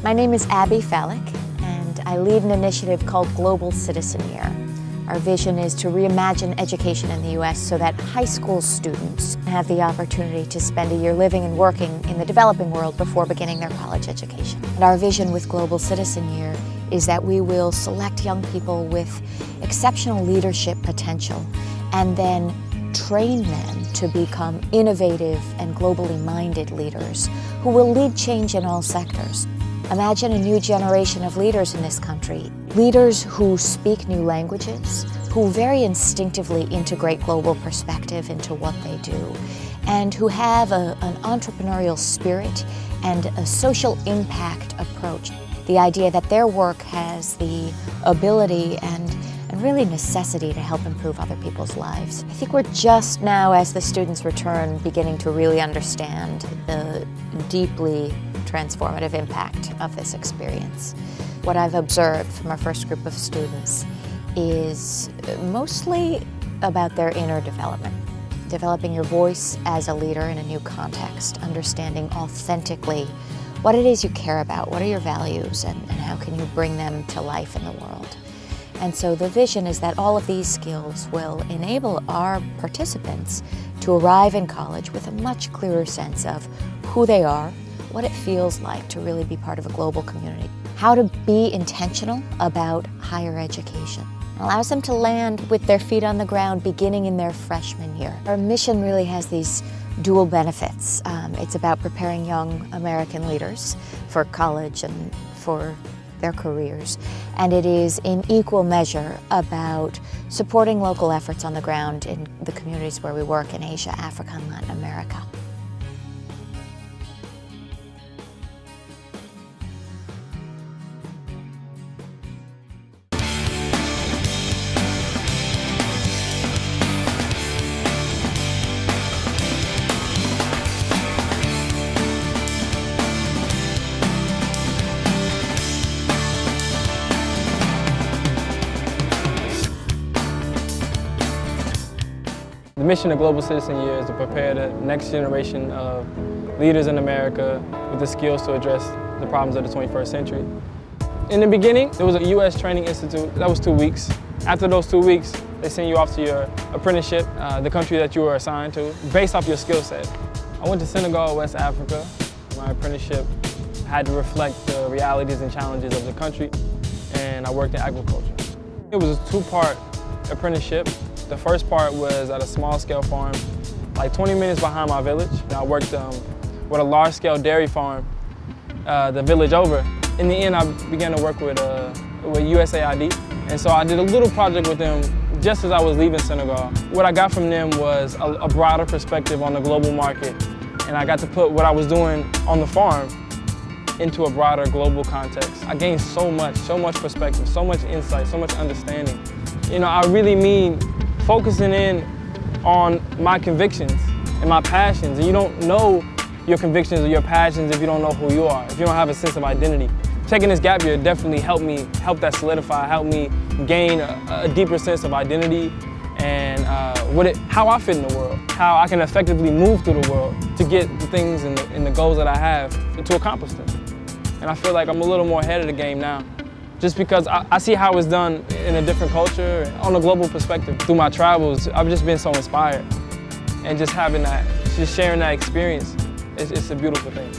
My name is Abby Falik, and I lead an initiative called Global Citizen Year. Our vision is to reimagine education in the U.S. so that high school students have the opportunity to spend a year living and working in the developing world before beginning their college education. And our vision with Global Citizen Year is that we will select young people with exceptional leadership potential and then train them to become innovative and globally minded leaders who will lead change in all sectors. Imagine a new generation of leaders in this country, leaders who speak new languages, who very instinctively integrate global perspective into what they do, and who have an entrepreneurial spirit and a social impact approach. The idea that their work has the ability and really necessity to help improve other people's lives. I think we're just now, as the students return, beginning to really understand the deeply transformative impact of this experience. What I've observed from our first group of students is mostly about their inner development. Developing your voice as a leader in a new context, understanding authentically what it is you care about, what are your values, and how can you bring them to life in the world. And so the vision is that all of these skills will enable our participants to arrive in college with a much clearer sense of who they are, what it feels like to really be part of a global community, how to be intentional about higher education. It allows them to land with their feet on the ground beginning in their freshman year. Our mission really has these dual benefits. It's about preparing young American leaders for college and for their careers, and it is in equal measure about supporting local efforts on the ground in the communities where we work in Asia, Africa, and Latin America. The mission of Global Citizen Year is to prepare the next generation of leaders in America with the skills to address the problems of the 21st century. In the beginning, there was a U.S. training institute. That was 2 weeks. After those 2 weeks, they send you off to your apprenticeship, the country that you were assigned to, based off your skill set. I went to Senegal, West Africa. My apprenticeship had to reflect the realities and challenges of the country, and I worked in agriculture. It was a two-part apprenticeship. The first part was at a small-scale farm, like 20 minutes behind my village. I worked with a large-scale dairy farm, the village over. In the end, I began to work with USAID, and so I did a little project with them just as I was leaving Senegal. What I got from them was a broader perspective on the global market, and I got to put what I was doing on the farm into a broader global context. I gained so much perspective, so much insight, so much understanding. You know, I really mean focusing in on my convictions and my passions. And you don't know your convictions or your passions if you don't know who you are, if you don't have a sense of identity. Taking this gap year definitely helped that solidify, helped me gain a deeper sense of identity and how I fit in the world, how I can effectively move through the world to get the things and the goals that I have to accomplish them. And I feel like I'm a little more ahead of the game now, just because I see how it's done in a different culture, on a global perspective. Through my travels, I've just been so inspired. And just sharing that experience, it's a beautiful thing.